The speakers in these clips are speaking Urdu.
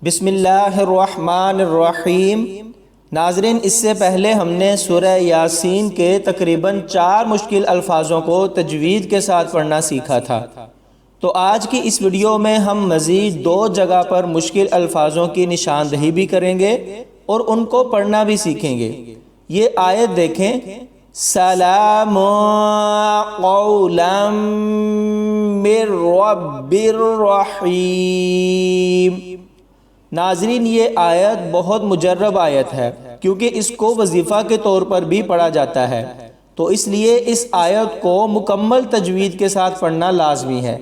بسم اللہ الرحمن الرحیم۔ ناظرین، اس سے پہلے ہم نے سورہ یاسین کے تقریباً 4 مشکل الفاظوں کو تجوید کے ساتھ پڑھنا سیکھا تھا۔ تو آج کی اس ویڈیو میں ہم مزید 2 جگہ پر مشکل الفاظوں کی نشاندہی بھی کریں گے اور ان کو پڑھنا بھی سیکھیں گے۔ یہ آیت دیکھیں، سلام قولا من رب الرحیم۔ ناظرین، یہ آیت بہت مجرب آیت ہے کیونکہ اس کو وظیفہ کے طور پر بھی پڑھا جاتا ہے، تو اس لیے اس آیت کو مکمل تجوید کے ساتھ پڑھنا لازمی ہے۔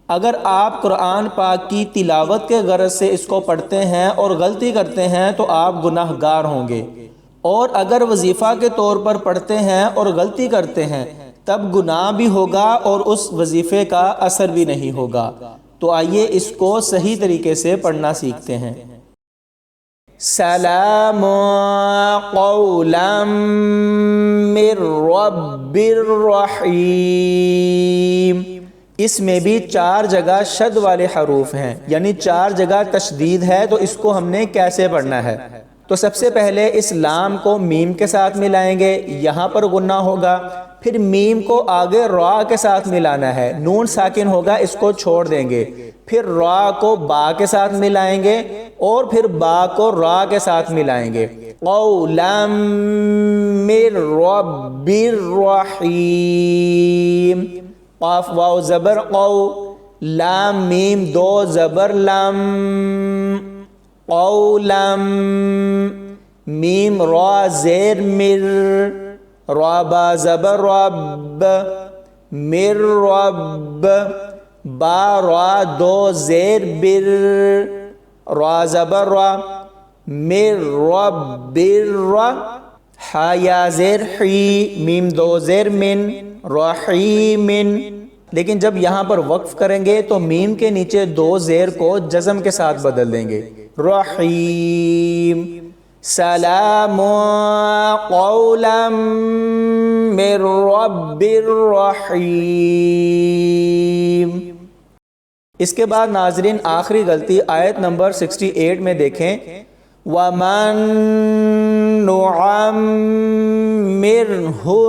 اگر آپ قرآن پاک کی تلاوت کے غرض سے اس کو پڑھتے ہیں اور غلطی کرتے ہیں تو آپ گناہ گار ہوں گے، اور اگر وظیفہ کے طور پر پڑھتے ہیں اور غلطی کرتے ہیں تب گناہ بھی ہوگا اور اس وظیفے کا اثر بھی نہیں ہوگا۔ تو آئیے اس کو صحیح طریقے سے پڑھنا سیکھتے ہیں۔ سلام قولا من رب الرحیم۔ اس میں بھی 4 جگہ شد والے حروف ہیں، یعنی 4 جگہ تشدید ہے، تو اس کو ہم نے کیسے پڑھنا ہے؟ تو سب سے پہلے اس لام کو میم کے ساتھ ملائیں گے، یہاں پر غنہ ہوگا۔ پھر میم کو آگے را کے ساتھ ملانا ہے، نون ساکن ہوگا، اس کو چھوڑ دیں گے۔ پھر را کو با کے ساتھ ملائیں گے اور پھر با کو را کے ساتھ ملائیں گے۔ قولا من رب الرحیم۔ قاف واو زبر قو، لام میم 2 زبر لم، قولم۔ میم را زیر مر، را با زبر رب، مر رب۔ با را 2 زیر بر، را زبر را، مر رب را۔ حا یا زیر حی، میم 2 زیر من، رحیم۔ لیکن جب یہاں پر وقف کریں گے تو میم کے نیچے 2 زیر کو جزم کے ساتھ بدل دیں گے، رحیم۔ سلام قولا من رب الرحیم۔ اس کے بعد ناظرین آخری غلطی آیت نمبر 68 میں دیکھیں، وَمَن نُعَمِّرْهُ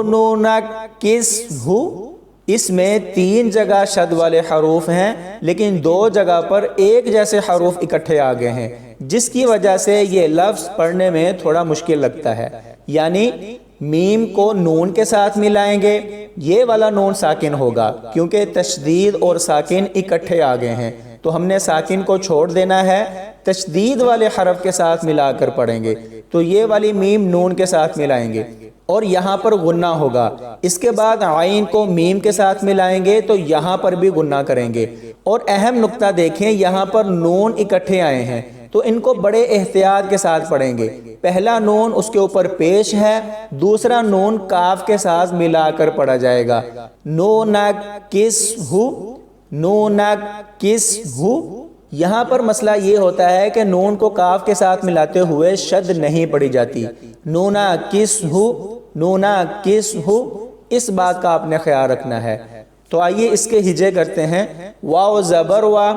نُنَكِّسْهُ۔ اس میں 3 جگہ شد والے حروف ہیں، لیکن 2 جگہ پر ایک جیسے حروف اکٹھے آ گئے ہیں، جس کی وجہ سے یہ لفظ پڑھنے میں تھوڑا مشکل لگتا ہے۔ یعنی میم کو نون کے ساتھ ملائیں گے، یہ والا نون ساکن ہوگا کیونکہ تشدید اور ساکن اکٹھے آ گئے ہیں، تو ہم نے ساکن کو چھوڑ دینا ہے، تشدید والے حرف کے ساتھ ملا کر پڑھیں گے۔ تو یہ والی میم نون کے ساتھ ملائیں گے اور یہاں پر غنہ ہوگا۔ اس کے بعد عین کو میم کے ساتھ ملائیں گے تو یہاں پر بھی غنہ کریں گے۔ اور اہم نقطہ دیکھیں، یہاں پر نون اکٹھے آئے ہیں تو ان کو بڑے احتیاط کے ساتھ پڑھیں گے۔ پہلا نون اس کے اوپر پیش ہے، دوسرا نون کاف کے ساتھ ملا کر پڑھا جائے گا، نُنَكِّسْهُ، نُنَكِّسْهُ۔ یہاں پر مسئلہ یہ ہوتا ہے کہ نون کو کاف کے ساتھ ملاتے ہوئے شد نہیں پڑھی جاتی، نُنَكِّسْهُ، نُنَكِّسْهُ، اس بات کا آپ نے خیال رکھنا ہے۔ تو آئیے اس کے ہجے کرتے ہیں، واو زبر وا،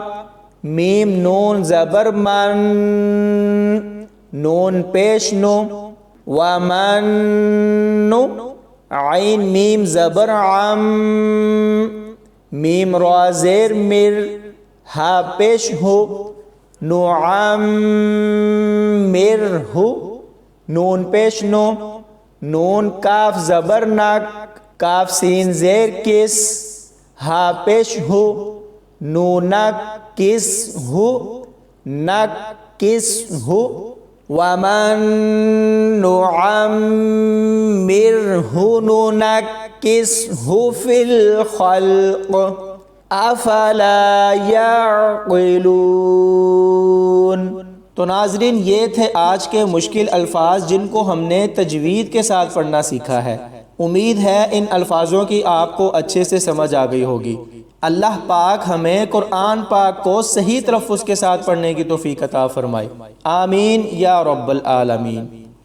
میم نون زبر من، نون پیش نو، ومن نو، عین میم زبر عم، میم را زیر مر، ہا پیش ہو، نعمر ہو، نون پیش نو، نون کاف زبر نک، کاف سین زیر کس، ہا پیش ہو، نونک کس ہو، نک کس ہو۔ وَمَن نُعَمِّرْهُ نُنَكِّسْهُ فِي الْخَلْقِ أَفَلَا يَعْقِلُونَ۔ تو ناظرین، یہ تھے آج کے مشکل الفاظ جن کو ہم نے تجوید کے ساتھ پڑھنا سیکھا ہے۔ امید ہے ان الفاظوں کی آپ کو اچھے سے سمجھ آ گئی ہوگی۔ اللہ پاک ہمیں قرآن پاک کو صحیح تلفظ کے ساتھ پڑھنے کی توفیق عطا فرمائے، آمین یا رب العالمین۔